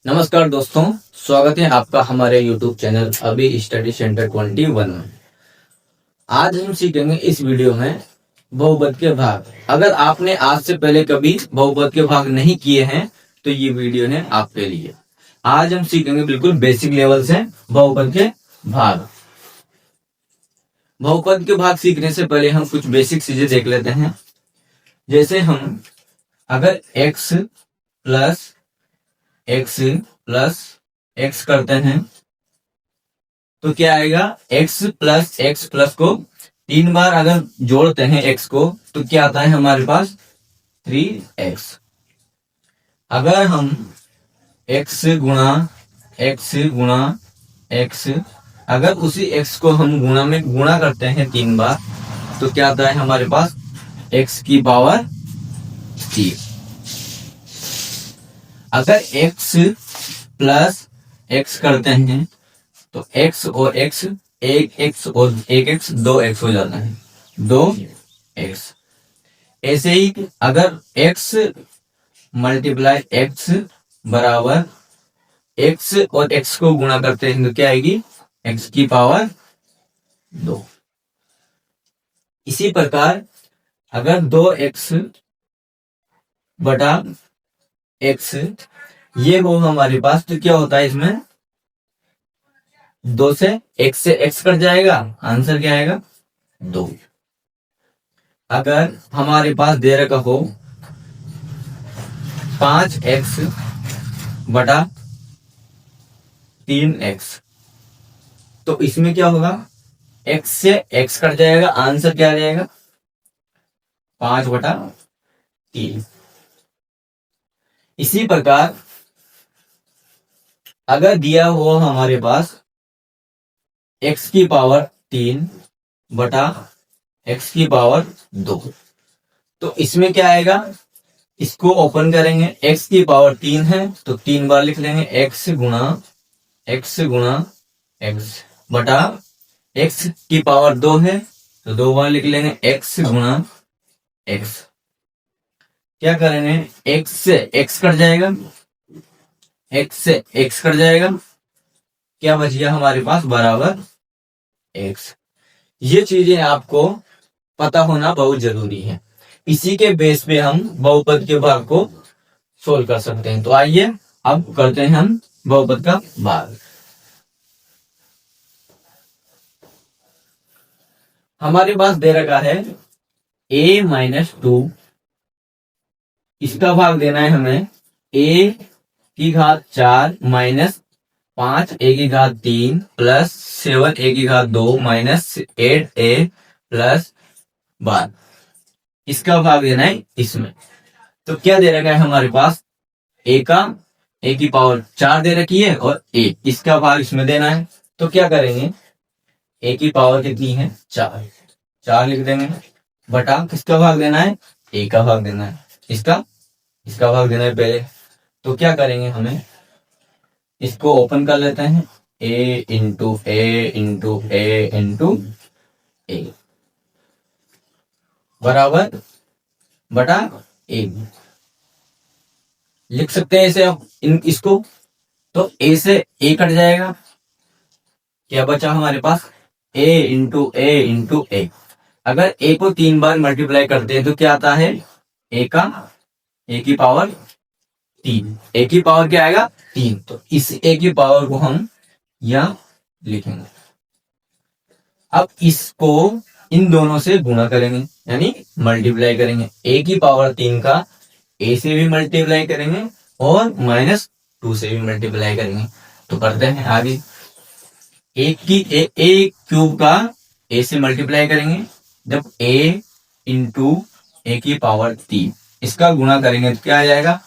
नमस्कार दोस्तों, स्वागत है आपका हमारे YouTube चैनल अभी स्टडी सेंटर 21 में। आज हम सीखेंगे इस वीडियो में बहुपद के भाग। अगर आपने आज से पहले कभी बहुपद के भाग नहीं किए हैं तो ये वीडियो है आपके लिए। आज हम सीखेंगे बिल्कुल बेसिक लेवल से बहुपद के भाग। बहुपद के भाग सीखने से पहले हम कुछ बेसिक चीजें देख लेते हैं। जैसे हम अगर x प्लस x करते हैं तो क्या आएगा, x प्लस को 3 बार अगर जोड़ते हैं x को तो क्या आता है हमारे पास 3x। अगर हम x गुणा x अगर उसी x को हम गुणा करते हैं 3 बार तो क्या आता है हमारे पास x की पावर 3। अगर x प्लस x करते हैं तो x और x, एक x और एक x 2x हो जाता है, 2x। ऐसे ही अगर x मल्टीप्लाई x बराबर x और x को गुणा करते हैं तो क्या आएगी x की पावर 2। इसी प्रकार अगर 2x बटा x ये हो हमारे पास तो क्या होता है, इसमें 2 से x कट जाएगा, आंसर क्या आएगा 2। अगर हमारे पास दे रखा हो 5x बटा 3x तो इसमें क्या होगा, x से x कट जाएगा, आंसर क्या आ जाएगा 5 बटा 3। इसी प्रकार अगर दिया हुआ हमारे पास x की पावर 3 बटा x की पावर 2 तो इसमें क्या आएगा, इसको ओपन करेंगे, x की पावर 3 है तो 3 बार लिख लेंगे x गुणा x बटा x की पावर 2 है तो 2 बार लिख लेंगे x गुणा x। क्या करेंगे, x से x कट जाएगा, x से x कट जाएगा, क्या बच गया हमारे पास बराबर x। ये चीजें आपको पता होना बहुत जरूरी है, इसी के बेस पे हम बहुपद के भाग को सोल्व कर सकते हैं। तो आइए अब करते हैं हम बहुपद का भाग। हमारे पास दे रखा है a-2, इसका भाग देना है हमें a की घात 4 माइनस 5 a की घात 3 प्लस 7 a की घात 2 माइनस 8a प्लस 12, इसका भाग देना है इसमें। तो क्या दे रखा है हमारे पास, a की पावर 4 दे रखी है और a, इसका भाग इसमें देना है। तो क्या करेंगे, a की पावर कितनी है 4 लिख देंगे बटा किसका भाग देना है, a का भाग देना है, इसका भाग देना है पहले। तो क्या करेंगे, हमें इसको ओपन कर लेते हैं, a इंटू a बराबर बटा a लिख सकते हैं इसे अब इसको। तो a से a कट जाएगा, क्या बचा हमारे पास a इंटू a। अगर a को 3 बार मल्टीप्लाई करते हैं तो क्या आता है, a की पावर 3, a की पावर क्या आएगा 3। तो इस a की पावर को हम यहां लिखेंगे। अब इसको इन दोनों से गुणा करेंगे यानी मल्टीप्लाई करेंगे, a की पावर 3 का a से भी मल्टीप्लाई करेंगे और -2 से भी मल्टीप्लाई करेंगे। तो करते हैं आगे, a क्यूब का a से मल्टीप्लाई करेंगे, जब a इंटू a की पावर 3 इसका गुणा करेंगे तो क्या आ जाएगा,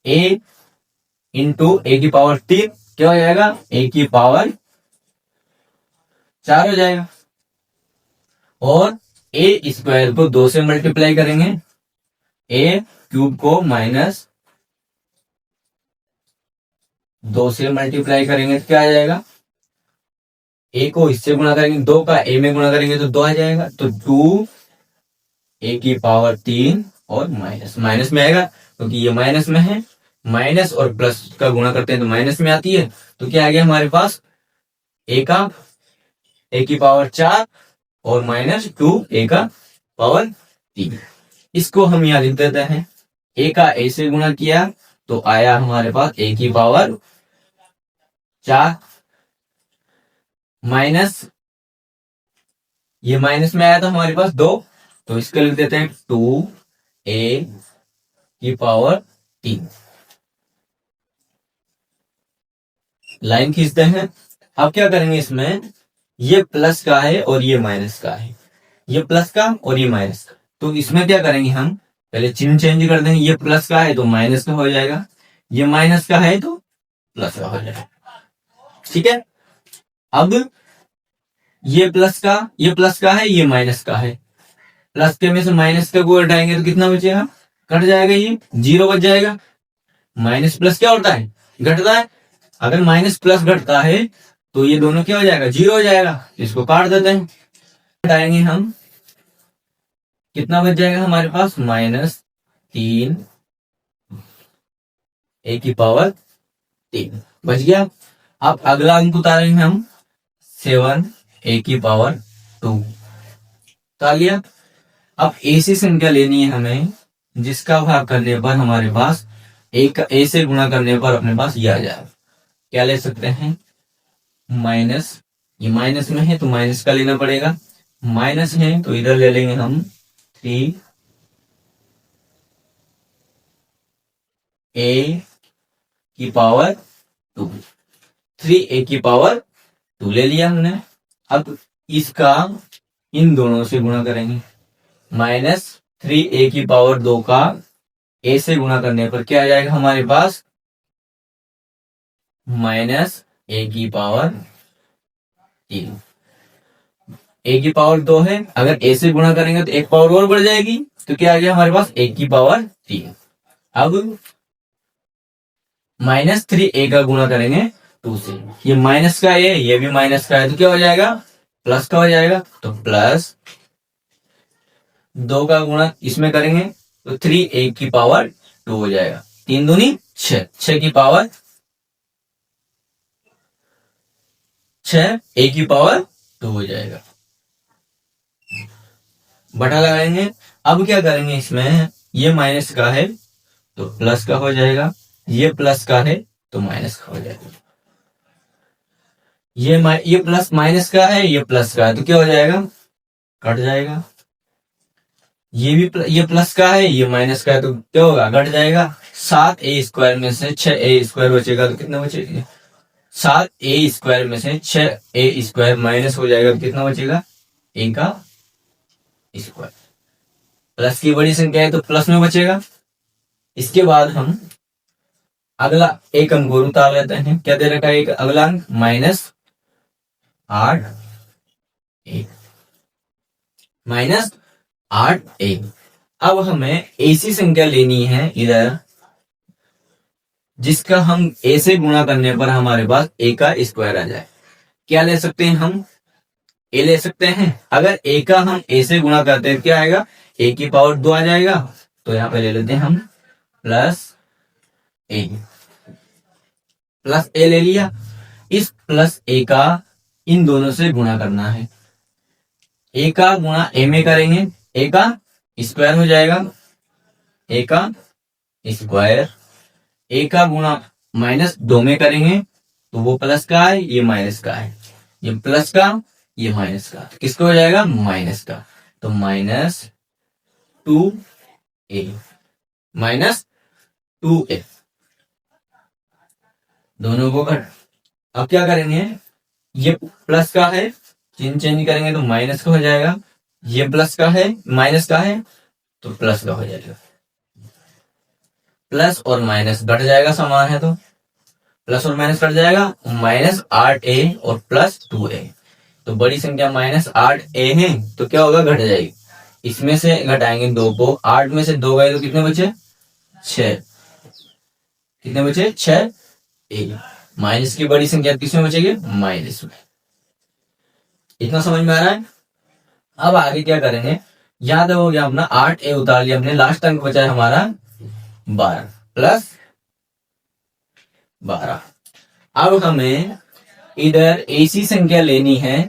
a इंटू a की पावर 3 क्या हो जाएगा, a की पावर 4 हो जाएगा। और a स्क्वायर को 2 से मल्टीप्लाई करेंगे, a क्यूब को -2 से मल्टीप्लाई करेंगे तो क्या आ जाएगा, a को इससे गुणा करेंगे, 2 का a में गुणा करेंगे तो 2 आ जाएगा। तो 2 a की पावर 3 और माइनस में आएगा क्योंकि ये माइनस में है, माइनस और प्लस का गुणा करते हैं तो माइनस में आती है, तो क्या आ गया हमारे पास ए की पावर 4 और माइनस 2 ए का पावर 3। इसको हम यहां लिख देते हैं, ए का ए से गुणा किया तो आया हमारे पास ए की पावर 4 माइनस, ये माइनस में आया था हमारे पास 2, तो इसको लिख देते हैं 2 ए की पावर 3। लाइन खींचते हैं। अब क्या करेंगे इसमें, ये प्लस का है और ये माइनस का है, ये प्लस का और ये माइनस का, तो इसमें क्या करेंगे हम, पहले चिन्ह चेंज कर देंगे। ये प्लस का है तो माइनस का हो जाएगा, ये माइनस का है तो प्लस का हो जाएगा। ठीक है, अब ये प्लस का है, ये माइनस का है, प्लस के में से माइनस का को हटाएंगे तो कितना बचेगा, कट जाएगा, ये 0 बच जाएगा। माइनस प्लस क्या होता है, घटता है। अगर माइनस प्लस घटता है तो ये दोनों क्या हो जाएगा, 0 हो जाएगा। इसको काट देते हैं, हटाएंगे हम, कितना बच जाएगा हमारे पास, -3 ए की पावर 3 बच गया। अब अगला अंक उतारेंगे हम, 7 ए की पावर 2 उतार लिया। अब ऐसी संख्या लेनी है हमें जिसका भाग करने पर हमारे पास ए से गुणा करने पर अपने पास ये आ जाए। क्या ले सकते हैं, माइनस, ये माइनस में है तो माइनस का लेना पड़ेगा, माइनस है तो इधर ले लेंगे हम 3 ए की पावर 2, 3 ए की पावर 2 ले लिया हमने। अब इसका इन दोनों से गुणा करेंगे, -3 ए की पावर 2 का ए से गुणा करने पर क्या आ जाएगा हमारे पास, -a की पावर 3। ए की पावर 2 है, अगर ए से गुणा करेंगे तो एक पावर और बढ़ जाएगी, तो क्या आ गया हमारे पास ए की पावर 3। अब -3 ए का गुणा करेंगे 2 से, ये माइनस का है, ये भी माइनस का है, तो क्या हो जाएगा, प्लस का हो जाएगा। तो प्लस 2 का गुणा इसमें करेंगे तो 3 ए की पावर 2 हो जाएगा, 3 दूनी 6, 6 की पावर 6 ए की पावर 2 हो जाएगा। बटा लगाएंगे। अब क्या करेंगे इसमें, ये माइनस का है तो प्लस का हो जाएगा, ये प्लस का है तो माइनस का हो जाएगा। ये प्लस माइनस का है, ये प्लस का है, तो क्या हो जाएगा, कट जाएगा। ये प्लस का है, ये माइनस का है, तो क्या होगा, घट जाएगा। 7 ए स्क्वायर में से 6 ए स्क्वायर बचेगा तो कितना बचेगा, 7 ए स्क्वायर में से 6 ए स्क्वायर माइनस हो जाएगा तो कितना बचेगा, ए का स्क्वायर। प्लस की बड़ी संख्या है तो प्लस में बचेगा। इसके बाद हम अगला एक अंक और उतार लेते हैं। क्या दे रखा है एक अगला अंक, -8 ए, -8 ए। अब हमें ऐसी संख्या लेनी है इधर जिसका हम ए से गुणा करने पर हमारे पास ए का स्क्वायर आ जाए। क्या ले सकते हैं हम, ए ले सकते हैं। अगर ए का हम ए से गुणा करते हैं क्या आएगा, ए की पावर 2 आ जाएगा। तो यहां पे ले लेते हैं हम प्लस ए ले लिया। इस प्लस ए का इन दोनों से गुणा करना है। ए का गुणा ए में करेंगे, ए का स्क्वायर हो जाएगा, ए का स्क्वायर। ए का गुणा -2 में करेंगे तो वो प्लस का है, ये माइनस का है, ये प्लस का, ये माइनस का, तो किसको हो जाएगा, माइनस का। तो -2a, -2a, दोनों को कर। अब क्या करेंगे, ये प्लस का है, चिन्ह चेंज करेंगे तो माइनस का हो जाएगा। ये प्लस का है, माइनस का है तो प्लस का हो जाएगा। प्लस और माइनस घट जाएगा, समान है तो प्लस और माइनस कट जाएगा। -8a और +2a, तो बड़ी संख्या -8a है तो क्या होगा, घट जाएगी। इसमें से घटाएंगे 2 को, 8 में से 2 गए तो कितने बचे, 6। कितने बचे, 6 ए। माइनस की बड़ी संख्या किसमें बचेगी, माइनस में। इतना समझ में आ रहा है। अब आगे क्या करेंगे, याद हो गया अपना 8a उतार लिया हमने, लास्ट अंक बचा है हमारा 12 प्लस 12। अब हमें इधर ऐसी संख्या लेनी है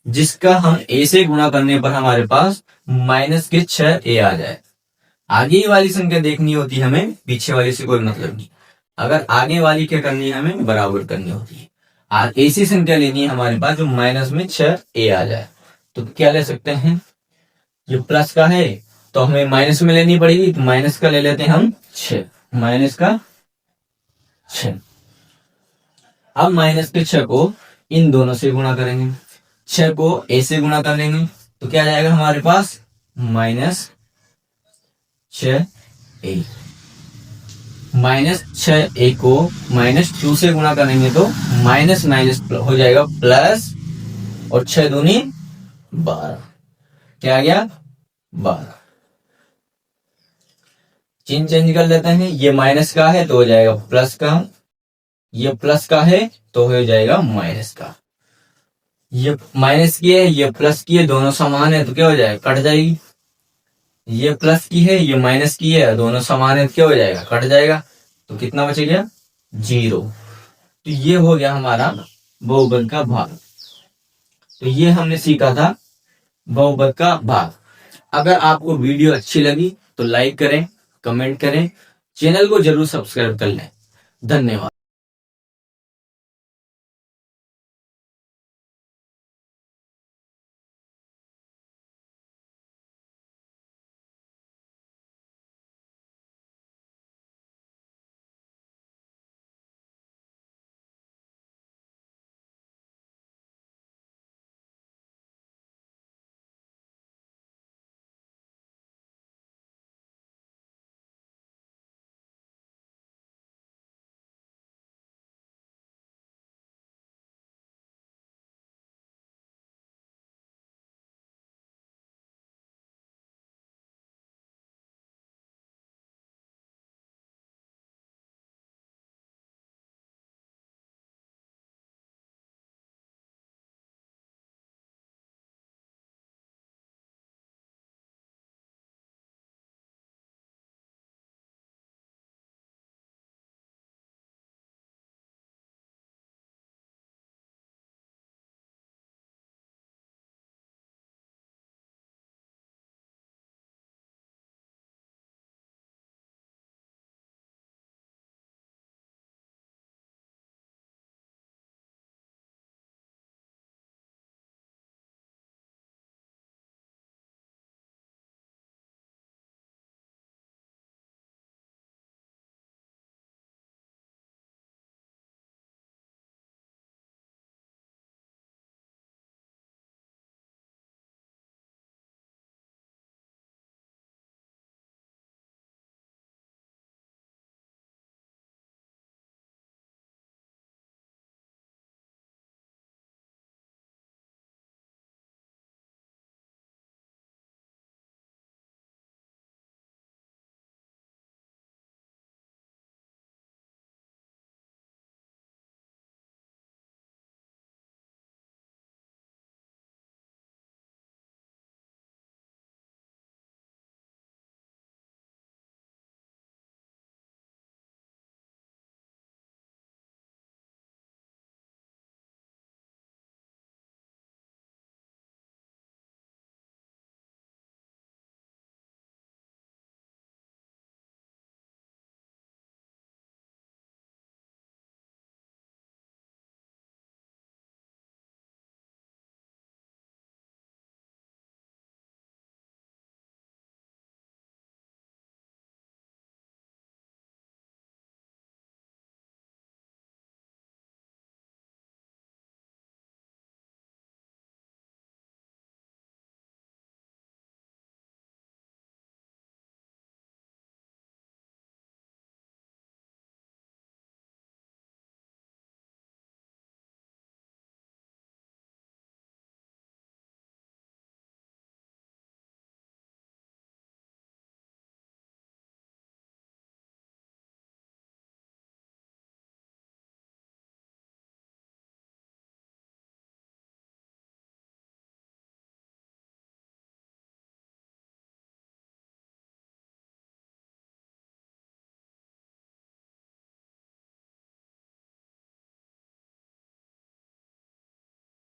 जिसका हम ए से गुणा करने पर हमारे पास माइनस के 6 ए आ जाए। आगे वाली संख्या देखनी होती है हमें, पीछे वाली से कोई मतलब नहीं। अगर आगे वाली क्या करनी है, हमें बराबर करनी होती है। ऐसी संख्या लेनी है हमारे पास जो माइनस में 6 ए आ जाए। तो क्या ले सकते हैं, ये प्लस का है तो हमें माइनस में लेनी पड़ेगी, तो माइनस का ले लेते हैं हम 6, माइनस का 6। अब माइनस के 6 को इन दोनों से गुणा करेंगे, 6 को ए से गुणा कर लेंगे तो क्या जाएगा हमारे पास माइनस 6 ए। माइनस 6 ए को माइनस 2 से गुणा करेंगे तो माइनस माइनस हो जाएगा प्लस, और 6 दूनी 12, क्या आ गया 12। चिन्ह चेंज कर लेते हैं, ये माइनस का है तो हो जाएगा प्लस का, ये प्लस का है तो हो जाएगा माइनस का। ये माइनस की है ये प्लस की है, दोनों समान है तो क्या हो जाएगा कट जाएगी। ये प्लस की है ये माइनस की है, दोनों समान है तो क्या हो जाएगा कट जाएगा। तो कितना बचेगा 0। तो ये हो गया हमारा बहुपद का भाग। तो ये हमने सीखा था बहुपद का भाग। अगर आपको वीडियो अच्छी लगी तो लाइक करें, कमेंट करें, चैनल को जरूर सब्सक्राइब कर लें। धन्यवाद।